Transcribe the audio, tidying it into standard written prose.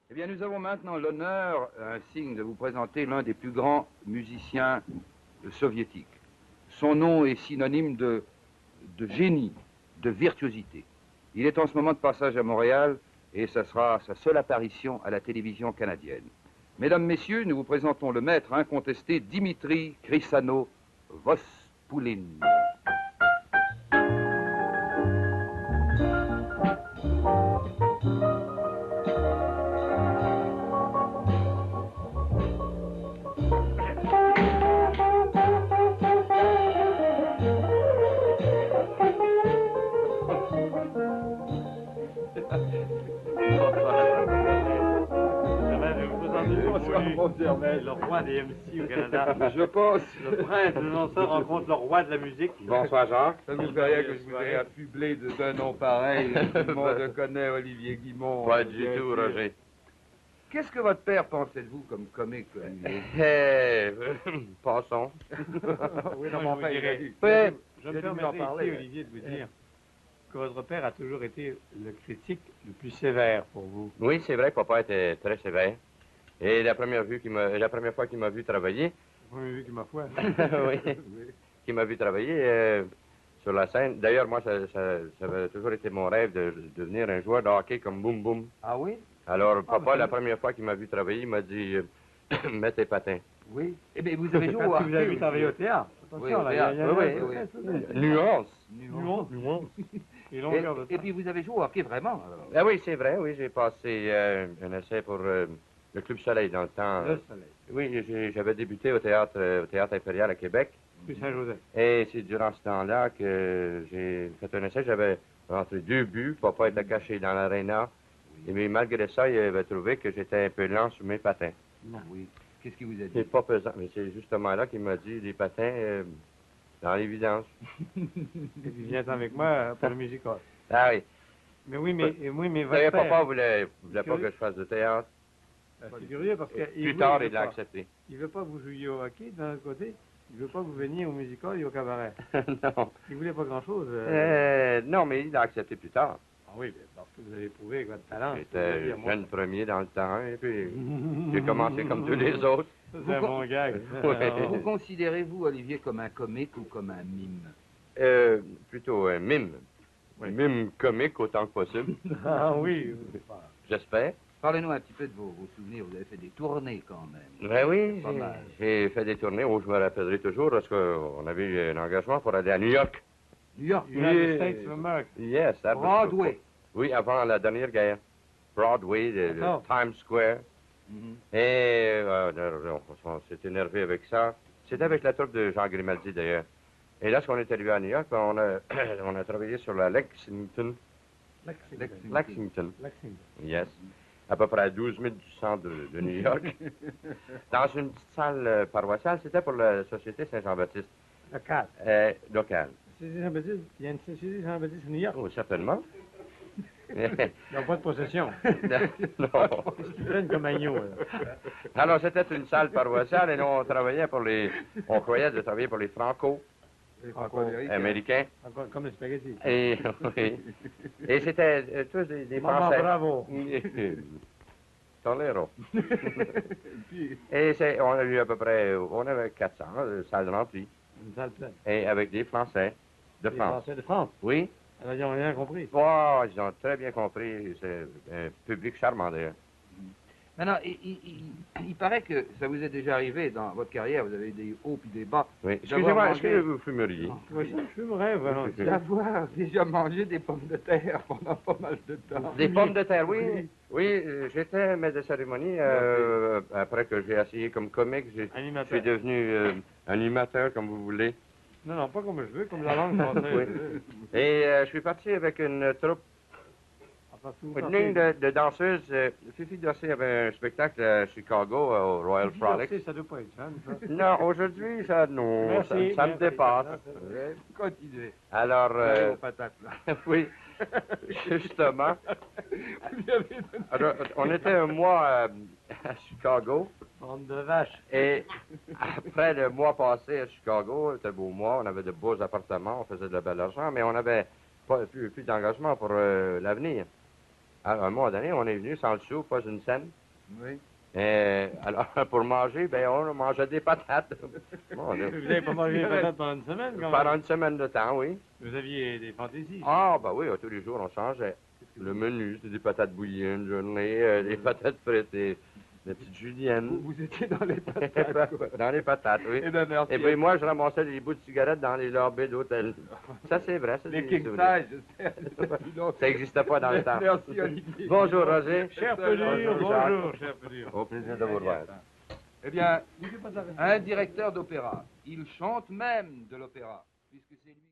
Eh bien, nous avons maintenant l'honneur, un signe, de vous présenter l'un des plus grands musiciens soviétiques. Son nom est synonyme de génie, de virtuosité. Il est en ce moment de passage à Montréal et ça sera sa seule apparition à la télévision canadienne. Mesdames, Messieurs, nous vous présentons le maître incontesté Dimitri Chrysanov-Vospoulin. Le roi des MC au Canada. Je pense. Le prince de Nancy rencontre le roi de la musique. Bonsoir, Jean. Ça ne vous fait rien que je vous ai affublé d'un nom pareil. Tout le monde connaît Olivier Guimond. Pas du tout, Roger. Qu'est-ce que votre père pensait de vous comme comique, Olivier? Passons. Oui, non, enfin, Ouais. je me permettrai ici, Olivier, de vous dire que votre père a toujours été le critique le plus sévère pour vous. Oui, c'est vrai que papa était très sévère. Et la première fois qu'il m'a vu travailler, Vous avez vu qu'il m'a foi. oui, qu'il m'a vu travailler sur la scène. D'ailleurs, moi, ça avait toujours été mon rêve de devenir un joueur de hockey comme Boum Boum. Ah oui? Alors, papa, la première fois qu'il m'a vu travailler, il m'a dit mets tes patins. Oui. Eh bien, vous avez joué au Parce que vous avez vu hockey. travailler au théâtre. Oui, Attention, au là, il y a théâtre. un Oui, secret. Nuance. Nuance. Et longueur de Et puis, vous avez joué au hockey vraiment, alors? Ah oui, c'est vrai, oui, j'ai passé un essai pour le Club Soleil dans le temps. Le soleil. Oui, j'avais débuté au théâtre impérial à Québec. Puis Saint-Joseph. Et c'est durant ce temps-là que j'ai fait un essai. J'avais rentré 2 buts. Papa était caché dans l'aréna. Et mais malgré ça, il avait trouvé que j'étais un peu lent sur mes patins. Non, oui. Qu'est-ce qu'il vous a dit? C'est pas pesant. Mais c'est justement là qu'il m'a dit les patins dans l'évidence. Et puis viens avec moi pour le musical. Ah oui. Mais oui, mais votre D'ailleurs, père... papa voulait pas que je fasse de théâtre. C'est curieux parce que... Plus tard, il l'a accepté. Il veut pas que vous jouiez au hockey, d'un autre côté. Il veut pas que vous veniez au musical et au cabaret. Non. Il voulait pas grand-chose. Non, mais il l'a accepté plus tard. Ah oui, parce que vous avez prouvé avec votre talent. J'étais jeune premier dans le temps, et puis j'ai commencé comme tous les autres. C'est un bon gag. Ouais. Vous considérez-vous, Olivier, comme un comique ou comme un mime? Plutôt un mime. Oui. Mime comique autant que possible, Ah oui. j'espère. Parlez-nous un petit peu de vos souvenirs. Vous avez fait des tournées quand même. Ben oui, Pas mal. j'ai fait des tournées où je me rappellerai toujours parce qu'on avait eu un engagement pour aller à New York. New York. United States of America. Yes, that was- Broadway. Oui, avant la dernière guerre. Broadway, le D'accord. Times Square. Mhm. Et on s'est énervé avec ça. C'était avec la troupe de Jean Grimaldi, d'ailleurs. Et lorsqu'on est arrivé à New York, on a travaillé sur la Lexington. Lexington. Yes. À peu près à 12 000 du centre de New York. Dans une petite salle paroissiale, c'était pour la Société Saint-Jean-Baptiste. Local. Locale. Société Saint-Baptiste, il y a une Société Saint-Baptiste à New York. Oh, certainement. Ils n'ont pas de possession. Non. Ils prennent comme agneau. Alors, c'était une salle paroissiale et nous, on travaillait on croyait de travailler pour les Franco-Américains. Encore comme les spaghettis. Et, oui. Et c'était tous des Maman, Français. bravo. Tolero. Et on a eu à peu près, on avait 400 salles remplies. Une salle pleine. Et avec des Français de Les France. Français de France. Oui. Alors, ils n'ont rien compris. Oh, ils ont très bien compris. C'est un public charmant, d'ailleurs. Maintenant, il paraît que ça vous est déjà arrivé dans votre carrière. Vous avez eu des hauts puis des bas. Oui. D'avoir Excusez-moi, est-ce mangé- que vous fumeriez? Oui, je me rêve, volontiers. D'avoir déjà mangé des pommes de terre pendant pas mal de temps. Des pommes de terre, oui. Oui, j'étais maître de cérémonie. Après que j'ai essayé comme comique, je Animateur. suis devenu animateur, comme vous voulez. Non, non, pas comme je veux, comme la langue française. Oui. Et je suis parti avec une troupe, Enfin, tout une ligne de danseuses. Fifi Dossé avait un spectacle à Chicago, au Royal Frolics. Ça doit pas être fun, ça. Non, aujourd'hui, ça me dépasse. Continuez. Alors, Allez aux patates, là. oui, justement. Vous lui avez donné- Alors, on était un mois à Chicago. Bande de vaches. Et après le mois passé à Chicago, c'était un beau mois, on avait de beaux appartements, on faisait de bel argent, mais on n'avait pas plus d'engagement pour l'avenir. À un moment donné, on est venu sans le sou, pas une scène. Oui. Alors, pour manger, ben, on mangeait des patates. Mon Dieu. Vous n'avez pas mangé les patates pendant une semaine, quand même? Pendant une semaine de temps, oui. Vous aviez des fantaisies. Ah, ben oui, tous les jours, on changeait. Le menu, c'était des patates bouillies une journée, des patates frites, des petites juliennes. Vous étiez dans les patates. quoi. Dans les patates, oui. Eh bien, merci. Et puis moi, je ramassais des bouts de cigarettes dans les lobbies d'hôtel. Ça, c'est vrai. Ça, Les c'est king des souvenirs. size, je sais. Ça n'existait pas dans le temps. Merci, Olivier. Bonjour, Roger. Cher Pelure, Bonjour, Jacques. bonjour, cher Pelure. Au plaisir de vous revoir. Eh bien, un directeur d'opéra, il chante même de l'opéra, puisque c'est lui.